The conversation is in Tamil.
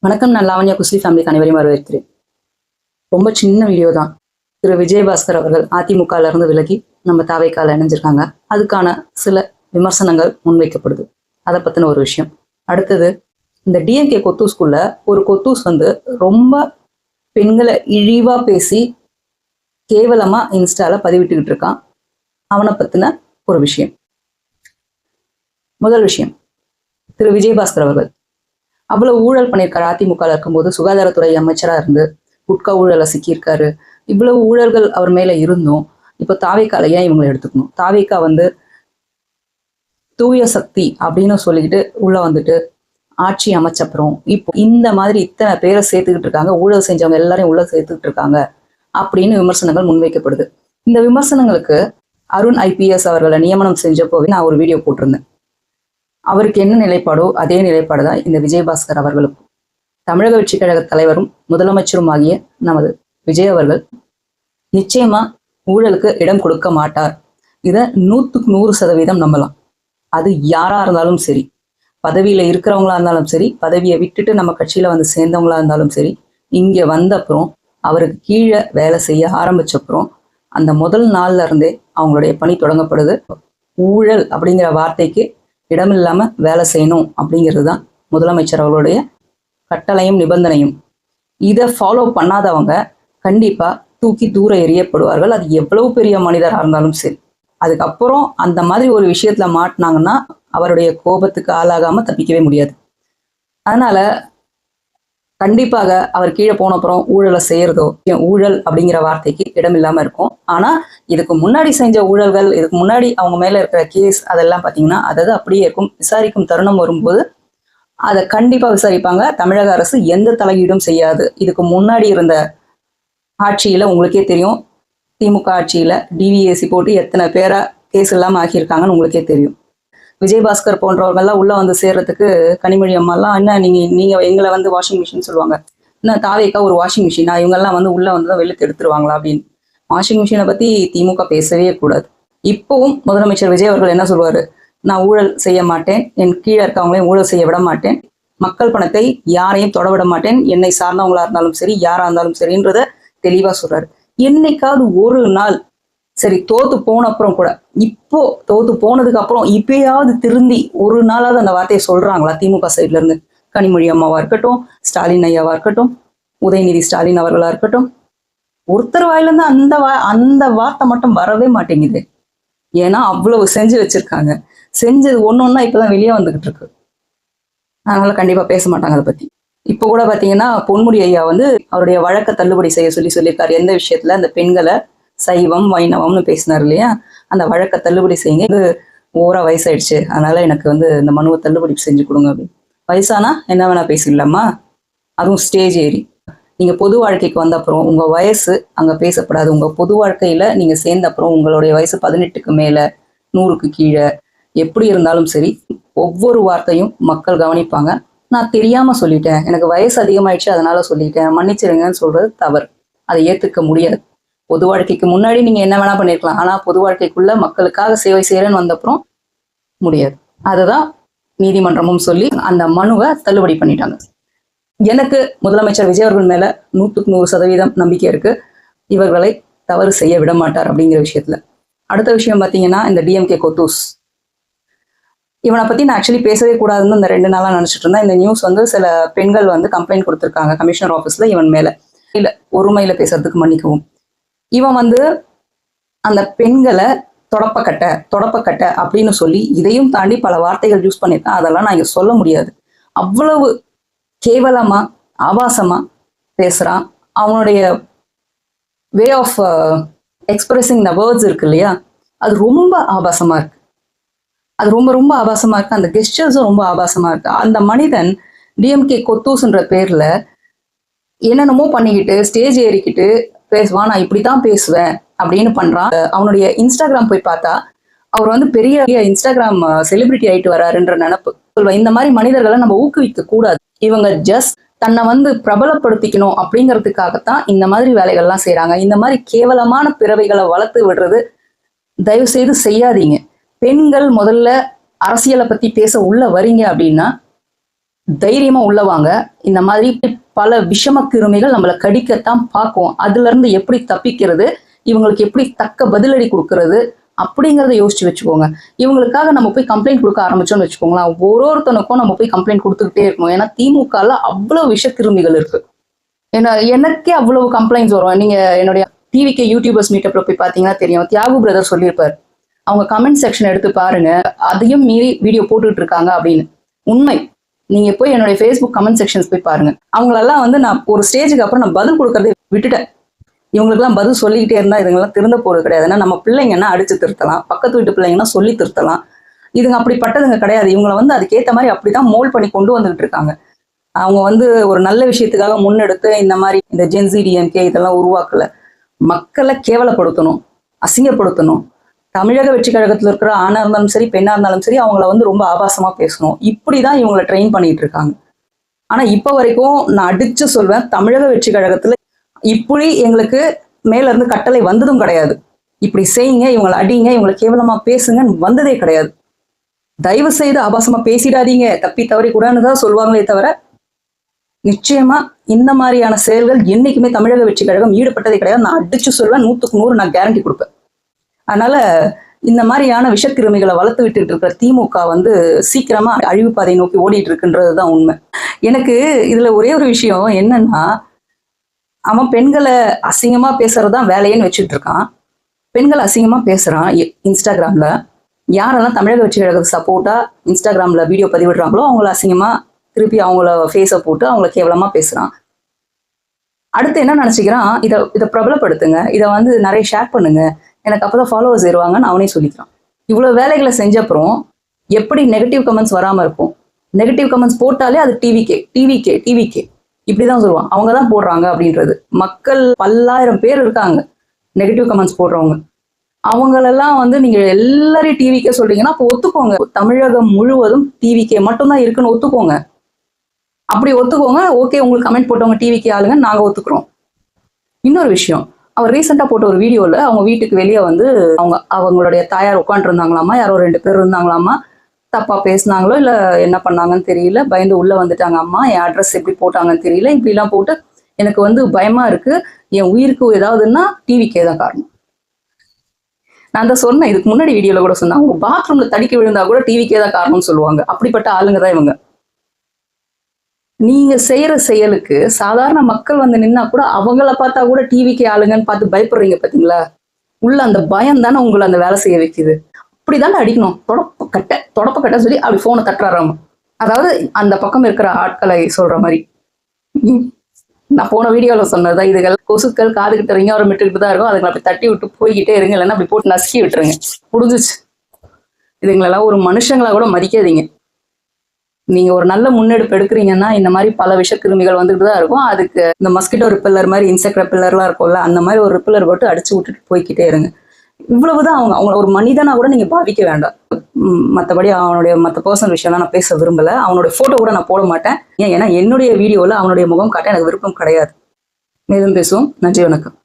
வணக்கம். நான் லாவண்யா குஸ்லி ஃபேமிலிக்கு அனைவரையும் வரவேற்கிறேன். ரொம்ப சின்ன வீடியோ தான். திரு விஜயபாஸ்கர் அவர்கள் அதிமுகல இருந்து விலகி நம்ம தாவேக்கால இணைஞ்சிருக்காங்க. அதுக்கான சில விமர்சனங்கள் முன்வைக்கப்படுது. அதை பத்தின ஒரு விஷயம். அடுத்தது, இந்த டிஎம்கே கொத்தூஸ்குள்ள ஒரு கொத்தூஸ் வந்து ரொம்ப பெண்களை இழிவா பேசி கேவலமா இன்ஸ்டால பதிவிட்டுக்கிட்டு இருக்கான். அவனை பத்தின ஒரு விஷயம். முதல் விஷயம், திரு விஜயபாஸ்கர் அவர்கள் அவ்வளவு ஊழல் பண்ணியிருக்காரு. அதிமுக இருக்கும்போது சுகாதாரத்துறை அமைச்சரா இருந்து குட்கா ஊழலை சிக்கியிருக்காரு. இவ்வளவு ஊழல்கள் அவர் மேல இருந்தும் இப்போ தாவேக்கால ஏன் இவங்களை எடுத்துக்கணும்? தாவேக்கா வந்து தூய சக்தி அப்படின்னு சொல்லிக்கிட்டு உள்ள வந்துட்டு ஆட்சி அமைச்சப்புறம் இப்போ இந்த மாதிரி இத்தனை பேரை சேர்த்துக்கிட்டு இருக்காங்க, ஊழல் செஞ்சவங்க எல்லாரையும் உள்ள சேர்த்துக்கிட்டு இருக்காங்க அப்படின்னு விமர்சனங்கள் முன்வைக்கப்படுது. இந்த விமர்சனங்களுக்கு அருண் ஐபிஎஸ் அவர்களை நியமனம் செஞ்சப்போவே நான் ஒரு வீடியோ போட்டிருந்தேன். அவருக்கு என்ன நிலைப்பாடோ அதே நிலைப்பாடு தான் இந்த விஜயபாஸ்கர் அவர்களுக்கும். தமிழக வெற்றிக் கழக தலைவரும் முதலமைச்சரும் ஆகிய நமது விஜய் அவர்கள் நிச்சயமா ஊழலுக்கு இடம் கொடுக்க மாட்டார். இதை 100% நம்பலாம். அது யாரா இருந்தாலும் சரி, பதவியில இருக்கிறவங்களா இருந்தாலும் சரி, பதவியை விட்டுட்டு நம்ம கட்சியில வந்து சேர்ந்தவங்களா இருந்தாலும் சரி, இங்க வந்த அப்புறம் அவருக்கு கீழே வேலை செய்ய ஆரம்பிச்சப்புறம் அந்த முதல் நாள்ல இருந்தே அவங்களுடைய பணி தொடங்கப்படுது. ஊழல் அப்படிங்கிற வார்த்தைக்கு இடமில்லாம வேலை செய்யணும் அப்படிங்கிறது தான் முதலமைச்சர் அவர்களுடைய கட்டளையும் நிபந்தனையும். இதை ஃபாலோ பண்ணாதவங்க கண்டிப்பா தூக்கி தூர எறியப்படுவார்கள். அது எவ்வளவு பெரிய மனிதராக இருந்தாலும் சரி. அதுக்கப்புறம் அந்த மாதிரி ஒரு விஷயத்துல மாட்டினாங்கன்னா அவருடைய கோபத்துக்கு ஆளாகாம தப்பிக்கவே முடியாது. அதனால கண்டிப்பாக அவர் கீழே போனப்புறம் ஊழலை செய்யறதோ, ஊழல் அப்படிங்கிற வார்த்தைக்கு இடமில்லாம இருக்கும். ஆனா இதுக்கு முன்னாடி செஞ்ச ஊழல்கள், இதுக்கு முன்னாடி அவங்க மேல இருக்கிற கேஸ் அதெல்லாம் பாத்தீங்கன்னா அதாவது அப்படியே இருக்கும். விசாரிக்கும் தருணம் வரும்போது அதை கண்டிப்பா விசாரிப்பாங்க. தமிழக அரசு எந்த தலையீடும் செய்யாது. இதுக்கு முன்னாடி இருந்த ஆட்சியில உங்களுக்கே தெரியும், திமுக ஆட்சியில டிவிஏசி போட்டு எத்தனை பேரை கேஸ் இல்லாம ஆக்கியிருக்காங்கன்னு உங்களுக்கே தெரியும். விஜயபாஸ்கர் போன்றவர்கள்லாம் உள்ள வந்து சேர்றதுக்கு கனிமொழி அம்மாலாம் என்ன நீங்க எங்களை வந்து வாஷிங் மிஷின் சொல்லுவாங்க. இன்னும் தாவேக்கா ஒரு வாஷிங் மிஷினா, இவங்கெல்லாம் வந்து உள்ள வந்து வெளுத்து எடுத்துருவாங்களா அப்படின்னு. வாஷிங் மிஷினை பத்தி திமுக பேசவே கூடாது. இப்பவும் முதலமைச்சர் விஜய் அவர்கள் என்ன சொல்லுவாரு? நான் ஊழல் செய்ய மாட்டேன், என் கீழே இருக்கவங்களையும் ஊழல் செய்ய விட மாட்டேன், மக்கள் பணத்தை யாரையும் தொட விட மாட்டேன், என்னை சார்ந்தவங்களா இருந்தாலும் சரி, யாரா இருந்தாலும் சரின்றத தெளிவா சொல்றாரு. என்னைக்காவது ஒரு நாள் சரி தோத்து போன அப்புறம் கூட, இப்போ தோத்து போனதுக்கு அப்புறம் இப்பயாவது திருந்தி ஒரு நாளாவது அந்த வார்த்தையை சொல்றாங்களா திமுக சைட்ல இருந்து? கனிமொழி அம்மாவா இருக்கட்டும், ஸ்டாலின் ஐயாவா இருக்கட்டும், உதயநிதி ஸ்டாலின் அவர்களா இருக்கட்டும், ஒருத்தர் வாயிலிருந்து அந்த வார்த்தை மட்டும் வரவே மாட்டேங்குது. ஏன்னா அவ்வளவு செஞ்சு வச்சிருக்காங்க. செஞ்சது ஒன்னொன்னா இப்பதான் வெளியே வந்துகிட்டு இருக்கு. அதனால கண்டிப்பா பேச மாட்டாங்க அதை பத்தி. இப்போ கூட பாத்தீங்கன்னா பொன்முடி ஐயா வந்து அவருடைய வழக்க தள்ளுபடி செய்ய சொல்லியிருக்காரு. எந்த விஷயத்துல? அந்த பெண்களை சைவம் வைணவம்னு பேசினார் இல்லையா, அந்த வழக்க தள்ளுபடி செய்யுங்க, இது ஓவரா வயசாயிடுச்சு, அதனால எனக்கு வந்து இந்த மனுவை தள்ளுபடி செஞ்சு கொடுங்க அப்படின்னு. வயசானா என்ன வேணா பேசிடலாமா? அதுவும் ஸ்டேஜ் ஏறி. நீங்க பொது வாழ்க்கைக்கு வந்த அப்புறம் உங்க வயசு அங்க பேசப்படாது. உங்க பொது வாழ்க்கையில நீங்க சேர்ந்த அப்புறம் உங்களுடைய வயசு 18க்கு மேல, 100க்கு கீழே, எப்படி இருந்தாலும் சரி ஒவ்வொரு வார்த்தையும் மக்கள் கவனிப்பாங்க. நான் தெரியாம சொல்லிட்டேன், எனக்கு வயசு அதிகமாயிடுச்சு அதனால சொல்லிட்டேன், மன்னிச்சிருங்கன்னு சொல்றது தவறு. அதை ஏத்துக்க முடியாது. பொது வாழ்க்கைக்கு முன்னாடி நீங்க என்ன வேணா பண்ணிருக்கலாம், ஆனா பொது வாழ்க்கைக்குள்ள மக்களுக்காக சேவை செய்யறேன்னு வந்தப்புறம் முடியாது. அதுதான் நீதிமன்றமும் சொல்லி அந்த மனுவை தள்ளுபடி பண்ணிட்டாங்க. எனக்கு முதலமைச்சர் விஜய் அவர்கள் மேல 100% நம்பிக்கை இருக்கு. இவர்களை தவறு செய்ய விட மாட்டார் அப்படிங்கிற விஷயத்துல. அடுத்த விஷயம் பாத்தீங்கன்னா, இந்த டிஎம்கே கொத்தூஸ், இவனை பத்தி நான் ஆக்சுவலி பேசவே கூடாதுன்னு இந்த 2 நாளா நினைச்சிட்டு இருந்தேன். இந்த நியூஸ் வந்து சில பெண்கள் வந்து கம்ப்ளைண்ட் கொடுத்திருக்காங்க கமிஷனர் ஆபீஸ்ல இவன் மேல. இல்ல ஒருமையில பேசுறதுக்கு மன்னிக்கவும். இவன் வந்து அந்த பெண்களை தொடப்பக்கட்ட அப்படின்னு சொல்லி இதையும் தாண்டி பல வார்த்தைகள் யூஸ் பண்ணியிருக்கான். அதெல்லாம் நான் இங்க சொல்ல முடியாது. அவ்வளவு கேவலமா ஆபாசமா பேசுறான். அவனுடைய way of expressing the words இருக்கு இல்லையா, அது ரொம்ப ஆபாசமா இருக்கு. அது ரொம்ப ரொம்ப ஆபாசமா இருக்கு. அந்த கெஸ்டர்ஸும் ரொம்ப ஆபாசமா இருக்கு. அந்த மனிதன் டிஎம்கே கொத்தூஸ்ன்ற பேர்ல என்னென்னமோ பண்ணிக்கிட்டு ஸ்டேஜ் ஏறிக்கிட்டு பேசுவான். நான் இப்படித்தான் பேசுவேன் அப்படின்னு பண்றான். அவனுடைய இன்ஸ்டாகிராம் போய் பார்த்தா அவர் வந்து பெரிய இன்ஸ்டாகிராம் செலிபிரிட்டி ஆயிட்டு வராருன்ற நினைப்பு. இந்த மாதிரி மனிதர்களை நம்ம ஊக்குவிக்க கூடாது. இவங்க ஜஸ்ட் தன்னை வந்து பிரபலப்படுத்திக்கணும் அப்படிங்கிறதுக்காகத்தான் இந்த மாதிரி வேலைகள்லாம் செய்யறாங்க. இந்த மாதிரி கேவலமான பிறவைகளை வளர்த்து விடுறது தயவு செய்து செய்யாதீங்க. பெண்கள் முதல்ல அரசியலை பத்தி பேச உள்ள வரீங்க அப்படின்னா தைரியமா உள்ளவாங்க. இந்த மாதிரி பல விஷம கிருமிகள் நம்மளை கடிக்கத்தான் பார்க்கும். அதுல இருந்து எப்படி தப்பிக்கிறது, இவங்களுக்கு எப்படி தக்க பதிலடி கொடுக்கறது அப்படிங்கிறத யோசிச்சு வச்சுக்கோங்க. இவங்களுக்காக நம்ம போய் கம்ப்ளைண்ட் கொடுக்க ஆரம்பிச்சோம்னு வச்சுக்கோங்களேன், ஒருத்தனுக்கும் நம்ம போய் கம்ப்ளைண்ட் கொடுத்துக்கிட்டே இருக்கணும். ஏன்னா திமுகல அவ்வளவு விஷக்கிருமிகள் இருக்கு. ஏன்னா எனக்கே அவ்வளவு கம்ப்ளைண்ட்ஸ் வரும். நீங்க என்னுடைய டிவிக்கு யூடியூபர்ஸ் மீட்டப்ல போய் பாத்தீங்கன்னா தெரியும். தியாகு பிரதர் சொல்லியிருப்பாரு, அவங்க கமெண்ட் செக்ஷன் எடுத்து பாருங்க, அதையும் மீறி வீடியோ போட்டுட்டு இருக்காங்க அப்படின்னு. உண்மை. நீங்க போய் என்னுடைய ஃபேஸ்புக் கமெண்ட் செக்ஷன்ஸ் போய் பாருங்க. அவங்களெல்லாம் வந்து நான் ஒரு ஸ்டேஜுக்கு அப்புறம் நான் பதில் கொடுக்கறதே விட்டுட்டேன். இவங்களுக்குலாம் பதில் சொல்லிக்கிட்டே இருந்தா இதுங்கெல்லாம் திருந்த போறது கிடையாது. ஏன்னா நம்ம பிள்ளைங்கன்னா அடிச்சு திருத்தலாம், பக்கத்து வீட்டு பிள்ளைங்கன்னா சொல்லி திருத்தலாம். இதுங்க அப்படிப்பட்டதுங்க கிடையாது. இவங்களை வந்து அதுக்கேற்ற மாதிரி அப்படிதான் மோல்ட் பண்ணி கொண்டு வந்துகிட்டு இருக்காங்க. அவங்க வந்து ஒரு நல்ல விஷயத்துக்காக முன்னெடுத்து இந்த மாதிரி இந்த ஜென்சி டிஎம்கே இதெல்லாம் உருவாக்கல. மக்களை கேவலப்படுத்தணும், அசிங்கப்படுத்தணும். தமிழக வெற்றி கழகத்துல இருக்கிற ஆணா இருந்தாலும் சரி, பெண்ணா இருந்தாலும் சரி, அவங்கள வந்து ரொம்ப ஆபாசமா பேசணும். இப்படிதான் இவங்களை ட்ரெயின் பண்ணிட்டு இருக்காங்க. ஆனா இப்ப வரைக்கும் நான் அடிச்சு சொல்வேன், தமிழக வெற்றி கழகத்துல இப்படி எங்களுக்கு மேல இருந்து கட்டளை வந்ததும் கிடையாது. இப்படி செய்யுங்க, இவங்களை அடிங்க, இவங்களை கேவலமா பேசுங்கன்னு வந்ததே கிடையாது. தயவு செய்து ஆபாசமா பேசிடாதீங்க, தப்பி தவறி கூடன்னு தான் சொல்லுவாங்களே தவிர, நிச்சயமா இந்த மாதிரியான செயல்கள் என்னைக்குமே தமிழக வெற்றி கழகம் ஈடுபட்டதே கிடையாது. நான் அடிச்சு சொல்வேன், 100க்கு 100 நான் கேரண்டி கொடுப்பேன். அதனால இந்த மாதிரியான விஷக்கிருமிகளை வளர்த்து விட்டுட்டு இருக்கிற திமுக வந்து சீக்கிரமா அழிவு பாதை நோக்கி ஓடிட்டு இருக்குன்றதுதான் உண்மை. எனக்கு இதுல ஒரே ஒரு விஷயம் என்னன்னா, அவன் பெண்களை அசிங்கமா பேசுறதுதான் வேலையேன்னு வச்சுட்டு இருக்கான். பெண்கள் அசிங்கமா பேசுறான் இன்ஸ்டாகிராம்ல. யாரெல்லாம் தமிழக வெற்றி கழகத்துக்கு சப்போர்ட்டா இன்ஸ்டாகிராம்ல வீடியோ பதிவிடுறாங்களோ அவங்கள அசிங்கமா திருப்பி அவங்கள ஃபேஸை போட்டு அவங்கள கேவலமா பேசுறான். அடுத்து என்ன நினைச்சுக்கிறான், இதை பிரபலப்படுத்துங்க, இதை வந்து நிறைய ஷேர் பண்ணுங்க, எனக்கு அப்பதான் ஃபாலோவர்ஸ் ஏறுவாங்கன்னு அவனே சொல்லிக்கிறான். இவ்வளவு வேலைகளை செஞ்ச அப்புறம் எப்படி நெகட்டிவ் கமெண்ட்ஸ் வராம இருக்கும்? நெகட்டிவ் கமெண்ட்ஸ் போட்டாலே அது டிவிகே இப்படிதான் சொல்லுவான். அவங்க தான் போடுறாங்க அப்படின்றது. மக்கள் பல்லாயிரம் பேர் இருக்காங்க நெகட்டிவ் கமெண்ட்ஸ் போடுறவங்க. அவங்களெல்லாம் வந்து நீங்க எல்லாரையும் டிவிக்கே சொல்றீங்கன்னா அப்போ ஒத்துக்கோங்க, தமிழகம் முழுவதும் டிவிக்கே மட்டும்தான் இருக்குன்னு ஒத்துக்கோங்க. அப்படி ஒத்துக்கோங்க, ஓகே, உங்களுக்கு கமெண்ட் போட்டவங்க டிவிக்கே ஆளுங்க, நாங்க ஒத்துக்கிறோம். இன்னொரு விஷயம், அவர் ரீசெண்டா போட்ட ஒரு வீடியோல அவங்க வீட்டுக்கு வெளியே வந்து அவங்களுடைய தாயார் உட்காந்துட்டு இருந்தாங்களாமா, யாரோ 2 பேர் இருந்தாங்களாமா, தப்பா பேசினாங்களோ இல்ல என்ன பண்ணாங்கன்னு தெரியல, பயந்து உள்ள வந்துட்டாங்க. அம்மா என் அட்ரஸ் எப்படி போட்டாங்கன்னு தெரியல, இப்படி எல்லாம் போட்டு எனக்கு வந்து பயமா இருக்கு, என் உயிருக்கு ஏதாவதுன்னா டிவிக்கே தான் காரணம். நான் தான் சொன்னேன், இதுக்கு முன்னாடி வீடியோல கூட சொன்னேன், அவங்க பாத்ரூம்ல தடிக்க விழுந்தா கூட டிவிக்கே தான் காரணம்னு சொல்லுவாங்க. அப்படிப்பட்ட ஆளுங்க தான் இவங்க. நீங்க செய்யற செயலுக்கு சாதாரண மக்கள் வந்து நின்னா கூட அவங்கள பார்த்தா கூட டிவிக்கு ஆளுங்கன்னு பார்த்து பயப்படுறீங்க பாத்தீங்களா? உள்ள அந்த பயம் தானே உங்களை அந்த வேலை செய்ய வைக்குது. அப்படிதானே அடிக்கணும், தொடப்ப கட்ட சொல்லி அப்படி போனை தட்டுறாராம. அதாவது அந்த பக்கம் இருக்கிற ஆட்களை சொல்ற மாதிரி. நான் போன வீடியோல சொன்னதுதான், இதுகள் கொசுக்கள் காதுகிட்ட ரிங்கோரம் விட்டுக்கிட்டு தான் இருக்கும், அதுங்களை அப்படி தட்டி விட்டு போய்கிட்டே இருங்க, இல்லைன்னா அப்படி போட்டு நசுக்கி விட்டுருங்க, புரிஞ்சிச்சு. இதுங்களெல்லாம் ஒரு மனுஷங்களா கூட மதிக்காதீங்க. நீங்க ஒரு நல்ல முன்னெடுப்பு எடுக்கிறீங்கன்னா இந்த மாதிரி பல விஷக்கிருமிகள் வந்துட்டு தான் இருக்கும். அதுக்கு இந்த மஸ்கிட்டோ ரிப்பல்லர் மாதிரி இன்செக்ட் ரிப்பல்லர்லாம் இருக்கும்ல, அந்த மாதிரி ஒரு ரிப்பல்லர் போட்டு அடிச்சு விட்டுட்டு போய்கிட்டே இருங்க. இவ்வளவுதான். அவங்கள ஒரு மனிதனா கூட நீங்க பாவிக்க வேண்டாம். மற்றபடி அவனுடைய மற்ற பர்சனல் விஷயம்லாம் நான் பேச விரும்பல. அவனுடைய போட்டோ கூட நான் போட மாட்டேன். ஏன்னா என்னுடைய வீடியோல அவனுடைய முகம் காட்ட எனக்கு விருப்பம் கிடையாது. மேலும் பேசுவோம். நன்றி, வணக்கம்.